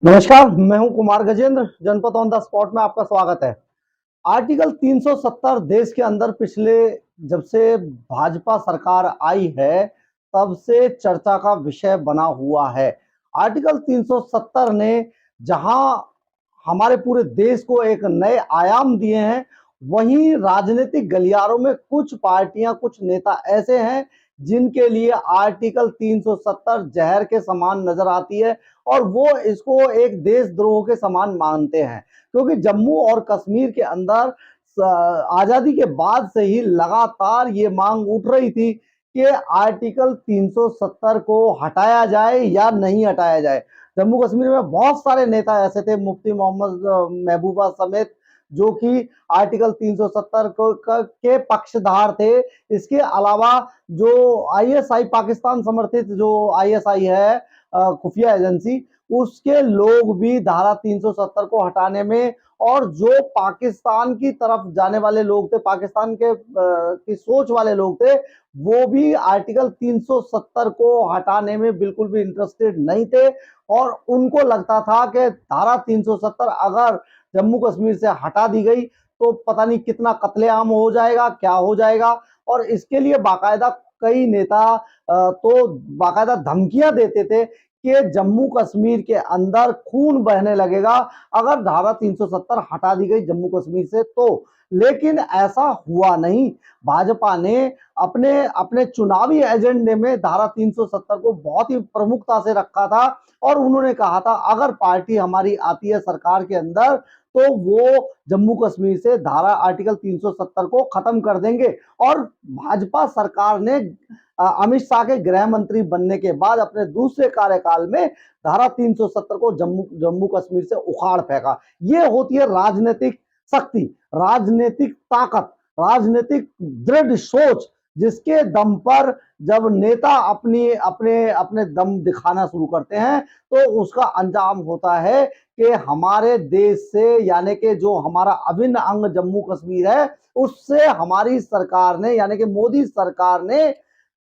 नमस्कार, मैं हूं कुमार गजेंद्र। जनपद ऑन द स्पॉट में आपका स्वागत है। आर्टिकल 370 देश के अंदर पिछले जब से भाजपा सरकार आई है तब से चर्चा का विषय बना हुआ है। आर्टिकल 370 ने जहां हमारे पूरे देश को एक नए आयाम दिए हैं, वहीं राजनीतिक गलियारों में कुछ पार्टियां, कुछ नेता ऐसे हैं जिनके लिए आर्टिकल 370 जहर के समान नजर आती है और वो इसको एक देशद्रोह के समान मानते हैं। क्योंकि जम्मू और कश्मीर के अंदर आजादी के बाद से ही लगातार ये मांग उठ रही थी कि आर्टिकल 370 को हटाया जाए या नहीं हटाया जाए। जम्मू कश्मीर में बहुत सारे नेता ऐसे थे, मुफ्ती मोहम्मद महबूबा समेत, जो कि आर्टिकल 370 के पक्षधार थे। इसके अलावा जो आईएसआई, पाकिस्तान समर्थित जो आईएसआई है, खुफिया एजेंसी, उसके लोग भी धारा 370 को हटाने में, और जो पाकिस्तान की तरफ जाने वाले लोग थे, पाकिस्तान के की सोच वाले लोग थे, वो भी आर्टिकल 370 को हटाने में बिल्कुल भी इंटरेस्टेड नहीं थे। और उनको लगता था कि धारा 370 अगर जम्मू कश्मीर से हटा दी गई तो पता नहीं कितना कत्लेआम हो जाएगा, क्या हो जाएगा। और इसके लिए बाकायदा कई नेता तो बाकायदा धमकियां देते थे कि जम्मू कश्मीर के अंदर खून बहने लगेगा अगर धारा 370 हटा दी गई जम्मू कश्मीर से तो। लेकिन ऐसा हुआ नहीं। भाजपा ने अपने अपने चुनावी एजेंडे में धारा 370 को बहुत ही प्रमुखता से रखा था और उन्होंने कहा था अगर पार्टी हमारी आती है सरकार के अंदर तो वो जम्मू कश्मीर से धारा आर्टिकल 370 को खत्म कर देंगे। और भाजपा सरकार ने अमित शाह के गृह मंत्री बनने के बाद अपने दूसरे कार्यकाल में धारा 370 को जम्मू कश्मीर से उखाड़ फेंका। ये होती है राजनीतिक शक्ति, राजनीतिक ताकत, राजनीतिक दृढ़ सोच, जिसके दम पर जब नेता अपनी अपने अपने दम दिखाना शुरू करते हैं तो उसका अंजाम होता है कि हमारे देश से, यानी कि जो हमारा अभिन्न अंग जम्मू कश्मीर है, उससे हमारी सरकार ने, यानी कि मोदी सरकार ने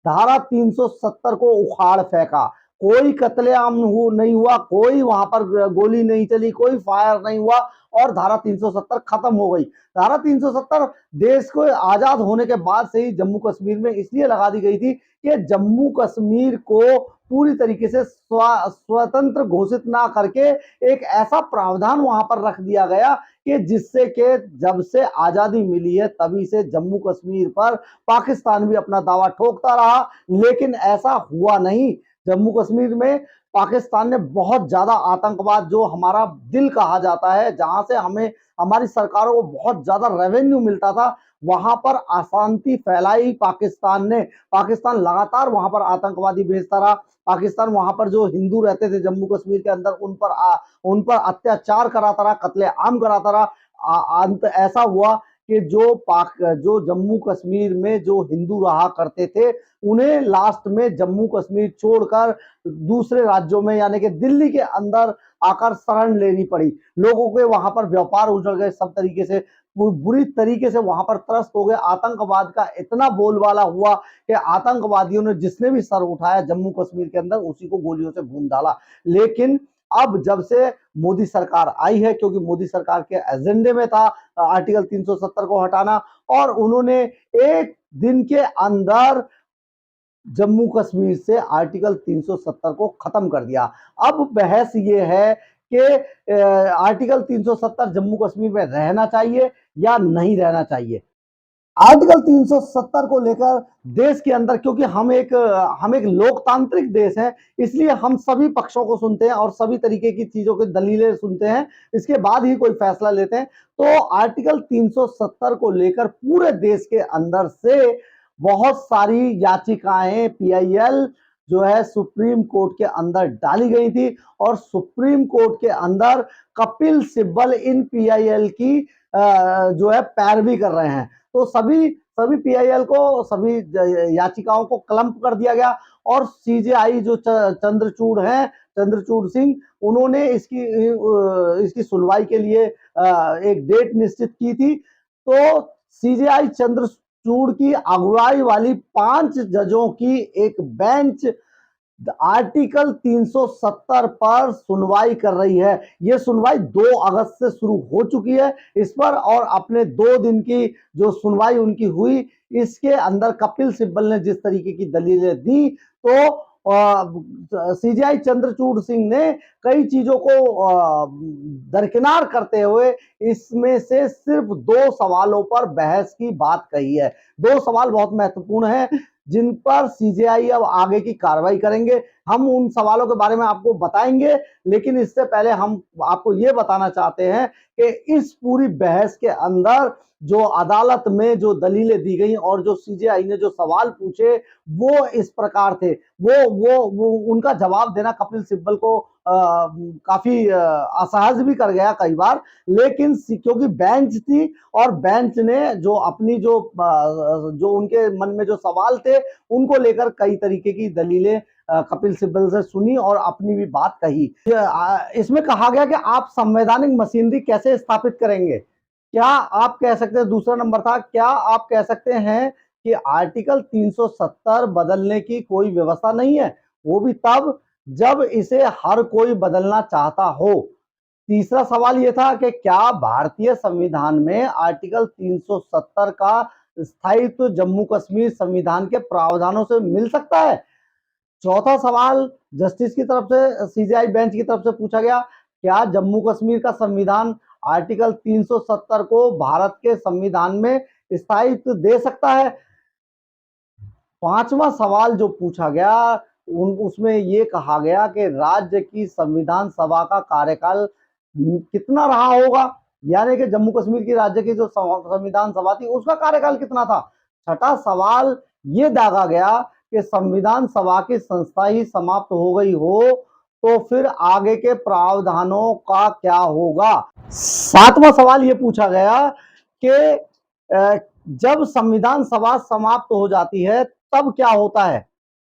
धारा 370 को उखाड़ फेंका। कोई कत्लेआम नहीं हुआ, कोई वहां पर गोली नहीं चली, कोई फायर नहीं हुआ और धारा 370 खत्म हो गई। धारा 370 देश को आजाद होने के बाद से ही जम्मू कश्मीर में इसलिए लगा दी गई थी कि जम्मू कश्मीर को पूरी तरीके से स्वतंत्र घोषित ना करके एक ऐसा प्रावधान वहां पर रख दिया गया कि जिससे कि जब से आजादी मिली है तभी से जम्मू कश्मीर पर पाकिस्तान भी अपना दावा ठोकता रहा, लेकिन ऐसा हुआ नहीं। जम्मू कश्मीर में पाकिस्तान ने बहुत ज्यादा आतंकवाद, जो हमारा दिल कहा जाता है, जहां से हमें हमारी सरकारों को बहुत ज्यादा रेवेन्यू मिलता था, वहां पर अशांति फैलाई पाकिस्तान ने। पाकिस्तान लगातार वहां पर आतंकवादी भेजता रहा। पाकिस्तान वहां पर जो हिंदू रहते थे जम्मू कश्मीर के अंदर उन पर अत्याचार कराता रहा, कत्लेआम कराता रहा। अंत ऐसा हुआ कि जो जम्मू कश्मीर में जो हिंदू रहा करते थे, उन्हें लास्ट में जम्मू कश्मीर छोड़कर दूसरे राज्यों में, यानी कि दिल्ली के अंदर आकर शरण लेनी पड़ी। लोगों के वहां पर व्यापार उजड़ गए, सब तरीके से बुरी तरीके से वहां पर त्रस्त हो गए। आतंकवाद का इतना बोलबाला हुआ कि आतंकवादियों ने जिसने भी सर उठाया जम्मू कश्मीर के अंदर उसी को गोलियों से भून डाला। लेकिन अब जब से मोदी सरकार आई है, क्योंकि मोदी सरकार के एजेंडे में था आर्टिकल 370 को हटाना, और उन्होंने एक दिन के अंदर जम्मू कश्मीर से आर्टिकल 370 को खत्म कर दिया। अब बहस ये है कि आर्टिकल 370 जम्मू कश्मीर में रहना चाहिए या नहीं रहना चाहिए। आर्टिकल 370 को लेकर देश के अंदर, क्योंकि हम एक लोकतांत्रिक देश है, इसलिए हम सभी पक्षों को सुनते हैं और सभी तरीके की चीजों की दलीलें सुनते हैं, इसके बाद ही कोई फैसला लेते हैं। तो आर्टिकल 370 को लेकर पूरे देश के अंदर से बहुत सारी याचिकाएं पीआईएल जो है सुप्रीम कोर्ट के अंदर डाली गई थी, और सुप्रीम कोर्ट के अंदर कपिल सिब्बल इन पीआईएल की जो है पैरवी कर रहे हैं। तो सभी सभी पीआईएल को, सभी याचिकाओं को क्लम्प कर दिया गया, और सीजेआई जो चंद्रचूड़ हैं, चंद्रचूड़ सिंह, उन्होंने इसकी सुनवाई के लिए एक डेट निश्चित की थी। तो सीजेआई चंद्रचूड़ की अगुवाई वाली 5 जजों की एक बेंच आर्टिकल 370 पर सुनवाई कर रही है। यह सुनवाई 2 अगस्त से शुरू हो चुकी है इस पर, और अपने 2 दिन की जो सुनवाई उनकी हुई, इसके अंदर कपिल सिब्बल ने जिस तरीके की दलीलें दी, तो सीजेआई चंद्रचूड़ सिंह ने कई चीजों को दरकिनार करते हुए इसमें से सिर्फ 2 सवालों पर बहस की बात कही है। 2 सवाल बहुत महत्वपूर्ण हैं जिन पर सीजेआई अब आगे की कार्रवाई करेंगे। हम उन सवालों के बारे में आपको बताएंगे, लेकिन इससे पहले हम आपको ये बताना चाहते हैं कि इस पूरी बहस के अंदर जो अदालत में जो दलीलें दी गई और जो सीजेआई ने जो सवाल पूछे वो इस प्रकार थे। वो उनका जवाब देना कपिल सिब्बल को काफी असहज भी कर गया कई बार, लेकिन क्योंकि बेंच थी और बेंच ने जो अपनी जो उनके मन में जो सवाल थे उनको लेकर कई तरीके की दलीलें कपिल सिब्बल से सुनी और अपनी भी बात कही। इसमें कहा गया कि आप संवैधानिक मशीनरी कैसे स्थापित करेंगे। क्या आप कह सकते हैं, दूसरा नंबर था, क्या आप कह सकते हैं कि आर्टिकल 370 बदलने की कोई व्यवस्था नहीं है, वो भी तब जब इसे हर कोई बदलना चाहता हो। तीसरा सवाल यह था कि क्या भारतीय संविधान में आर्टिकल 370 का स्थायित्व जम्मू कश्मीर संविधान के प्रावधानों से मिल सकता है। चौथा सवाल जस्टिस की तरफ से, सीजेआई बेंच की तरफ से पूछा गया, क्या जम्मू कश्मीर का संविधान आर्टिकल 370 को भारत के संविधान में स्थायित्व दे सकता है। पांचवा सवाल जो पूछा गया उसमें यह कहा गया कि राज्य की संविधान सभा का कार्यकाल कितना रहा होगा, यानी कि जम्मू कश्मीर की राज्य की जो संविधान सभा थी उसका कार्यकाल कितना था। छठा सवाल ये दागा गया कि संविधान सभा की संस्था ही समाप्त हो गई हो तो फिर आगे के प्रावधानों का क्या होगा। सातवां सवाल ये पूछा गया कि जब संविधान सभा समाप्त हो जाती है तब क्या होता है।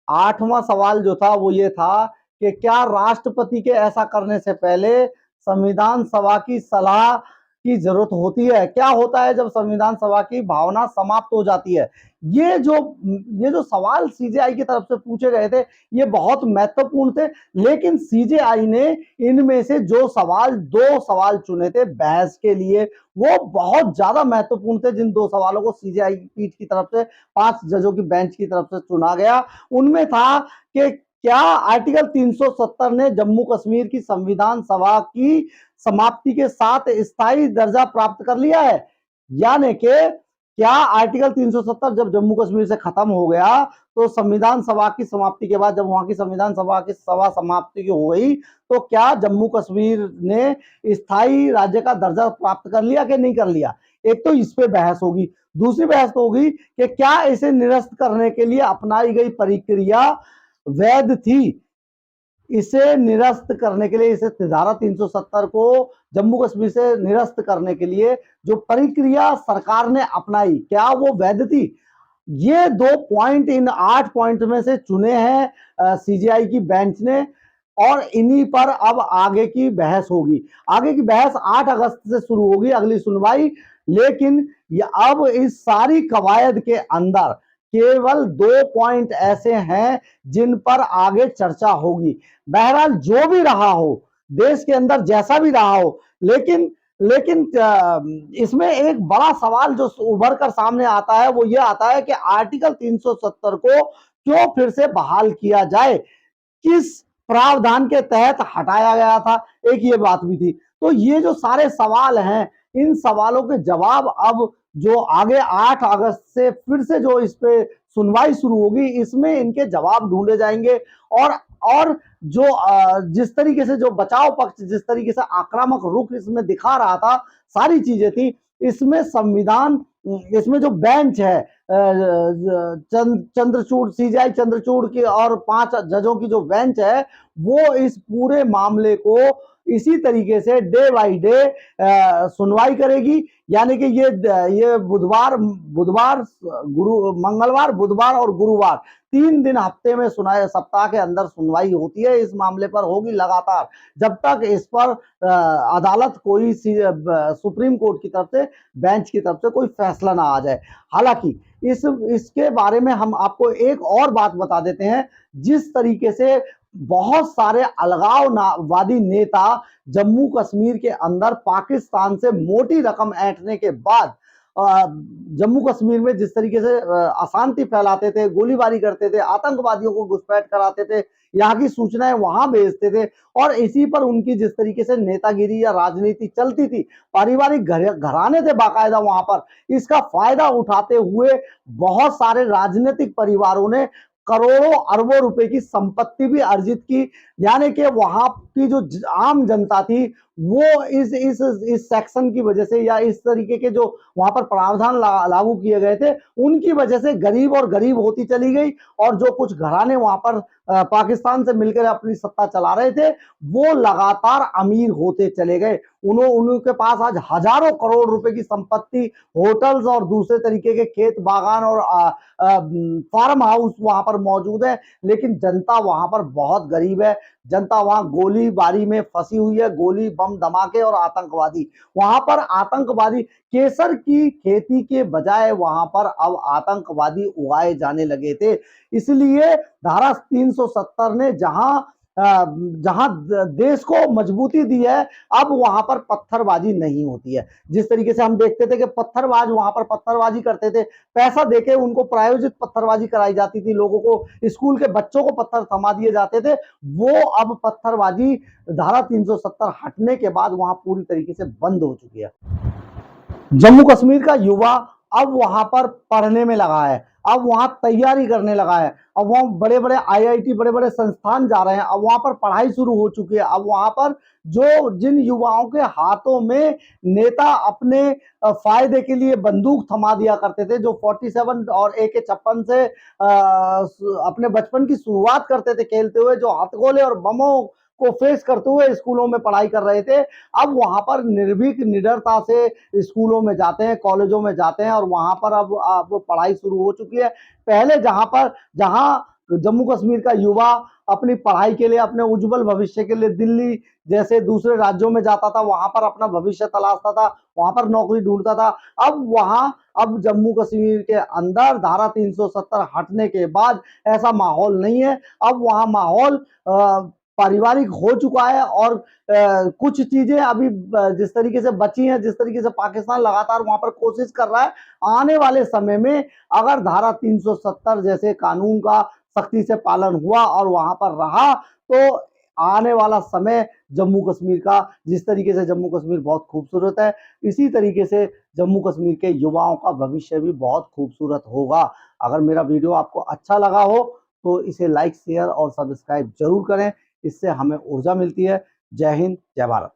आठवां सवाल जो था वो ये था कि क्या राष्ट्रपति के ऐसा करने से पहले संविधान सभा की सलाह की जरूरत होती है। क्या होता है जब संविधान सभा की भावना समाप्त हो जाती है। ये जो सवाल सीजेआई की तरफ से पूछे गए थे ये बहुत महत्वपूर्ण थे, लेकिन सीजेआई ने इनमें से जो सवाल 2 सवाल चुने थे बहस के लिए वो बहुत ज्यादा महत्वपूर्ण थे। जिन 2 सवालों को सीजेआई पीठ की तरफ से 5 जजों की बेंच की तरफ से चुना गया उनमें था कि क्या आर्टिकल 370 ने जम्मू कश्मीर की संविधान सभा की समाप्ति के साथ स्थायी दर्जा प्राप्त कर लिया है, यानी कि क्या आर्टिकल 370 जब जम्मू कश्मीर से खत्म हो गया तो संविधान सभा की समाप्ति के बाद जब वहां की संविधान सभा की सभा समाप्ति हो गई तो क्या जम्मू कश्मीर ने स्थायी राज्य का दर्जा प्राप्त कर लिया कि नहीं कर लिया। एक तो इस पे बहस होगी, दूसरी बहस तो होगी कि क्या इसे निरस्त करने के लिए अपनाई गई प्रक्रिया वैध थी। इसे निरस्त करने के लिए, इसे धारा 370 को जम्मू कश्मीर से निरस्त करने के लिए जो प्रक्रिया सरकार ने अपनाई क्या वो वैध थी। ये 2 पॉइंट इन 8 पॉइंट में से चुने हैं सीजेआई की बेंच ने और इन्हीं पर अब आगे की बहस होगी। आगे की बहस 8 अगस्त से शुरू होगी अगली सुनवाई, लेकिन ये अब इस सारी कवायद के अंदर केवल 2 पॉइंट ऐसे हैं जिन पर आगे चर्चा होगी। बहरहाल जो भी रहा हो, देश के अंदर जैसा भी रहा हो, लेकिन इसमें एक बड़ा सवाल जो उभर कर सामने आता है वो ये आता है कि आर्टिकल 370 को क्यों फिर से बहाल किया जाए, किस प्रावधान के तहत हटाया गया था, एक ये बात भी थी। तो ये जो सारे सवाल हैं इन सवालों के जवाब अब जो आगे 8 अगस्त से फिर से जो इस पे सुनवाई शुरू होगी इसमें इनके जवाब ढूंढे जाएंगे और जो जिस तरीके से जो बचाव पक्ष जिस तरीके से आक्रामक रुख इसमें दिखा रहा था, सारी चीजें थी इसमें संविधान, इसमें जो बेंच है चंद्रचूड़ सीजेआई चंद्रचूड़ की और 5 जजों की जो बेंच है वो इस पूरे मामले को इसी तरीके से डे बाई डे सुनवाई करेगी। यानी कि ये बुधवार बुधवार गुरु मंगलवार बुधवार और गुरुवार 3 दिन हफ्ते में सुनाए सप्ताह के अंदर सुनवाई होती है। इस मामले पर होगी लगातार जब तक इस पर अदालत कोई सुप्रीम कोर्ट की तरफ से बेंच की तरफ से कोई फैसला ना आ जाए। हालांकि इसके बारे में हम आपको एक और बात बता देते हैं। जिस तरीके से बहुत सारे अलगाववादी नेता जम्मू कश्मीर के अंदर पाकिस्तान से मोटी रकम ऐंठने के बाद जम्मू कश्मीर में जिस तरीके से अशांति फैलाते थे, गोलीबारी करते थे, आतंकवादियों को घुसपैठ कराते थे, यहाँ की सूचनाएं वहां भेजते थे और इसी पर उनकी जिस तरीके से नेतागिरी या राजनीति चलती थी, पारिवारिक घराने थे बाकायदा वहां पर, इसका फायदा उठाते हुए बहुत सारे राजनीतिक परिवारों ने करोड़ों अरबों रुपए की संपत्ति भी अर्जित की। यानी कि वहां की जो आम जनता थी वो इस सेक्शन की वजह से या इस तरीके के जो वहां पर प्रावधान लागू किए गए थे उनकी वजह से गरीब और गरीब होती चली गई और जो कुछ घराने वहां पर पाकिस्तान से मिलकर अपनी सत्ता चला रहे थे वो लगातार अमीर होते चले गए। उनके पास आज हजारों करोड़ रुपए की संपत्ति, होटल्स और दूसरे तरीके के खेत बागान और फार्म हाउस वहां पर मौजूद है। लेकिन जनता वहां पर बहुत गरीब है। जनता वहां गोलीबारी में फंसी हुई है, गोली बम धमाके और आतंकवादी। वहां पर आतंकवादी केसर की खेती के बजाय वहां पर अब आतंकवादी उगाए जाने लगे थे। इसलिए धारा 370 ने जहां जहां देश को मजबूती दी है अब वहां पर पत्थरबाजी नहीं होती है। जिस तरीके से हम देखते थे कि पत्थरबाज वहां पर पत्थरबाजी करते थे, पैसा देके उनको प्रायोजित पत्थरबाजी कराई जाती थी, लोगों को स्कूल के बच्चों को पत्थर थमा दिए जाते थे, वो अब पत्थरबाजी धारा 370 हटने के बाद वहां पूरी तरीके से बंद हो चुकी है। जम्मू कश्मीर का युवा अब वहां पर पढ़ने में लगा है, अब वहां तैयारी करने लगा है, अब वहां बड़े बड़े आईआईटी बड़े बड़े संस्थान जा रहे हैं, अब वहां पर पढ़ाई शुरू हो चुकी है। अब वहां पर जो जिन युवाओं के हाथों में नेता अपने फायदे के लिए बंदूक थमा दिया करते थे, जो 47 और AK-56 से अपने बचपन की शुरुआत करते थे खेलते हुए, जो हथगोले और बमों को फेस करते हुए स्कूलों में पढ़ाई कर रहे थे, अब वहां पर निर्भीक निडरता से स्कूलों में जाते हैं, कॉलेजों में जाते हैं और वहां पर अब पढ़ाई शुरू हो चुकी है। पहले जहां जम्मू कश्मीर का युवा अपनी पढ़ाई के लिए, अपने उज्जवल भविष्य के लिए दिल्ली जैसे दूसरे राज्यों में जाता था, वहां पर अपना भविष्य तलाशता था, वहां पर नौकरी ढूंढता था, अब जम्मू कश्मीर के अंदर धारा 370 हटने के बाद ऐसा माहौल नहीं है। अब वहां माहौल पारिवारिक हो चुका है और कुछ चीजें अभी जिस तरीके से बची हैं, जिस तरीके से पाकिस्तान लगातार वहां पर कोशिश कर रहा है, आने वाले समय में अगर धारा 370 जैसे कानून का सख्ती से पालन हुआ और वहां पर रहा तो आने वाला समय जम्मू कश्मीर का, जिस तरीके से जम्मू कश्मीर बहुत खूबसूरत है, इसी तरीके से जम्मू कश्मीर के युवाओं का भविष्य भी बहुत खूबसूरत होगा। अगर मेरा वीडियो आपको अच्छा लगा हो तो इसे लाइक, शेयर और सब्सक्राइब जरूर करें, इससे हमें ऊर्जा मिलती है। जय हिंद, जय भारत।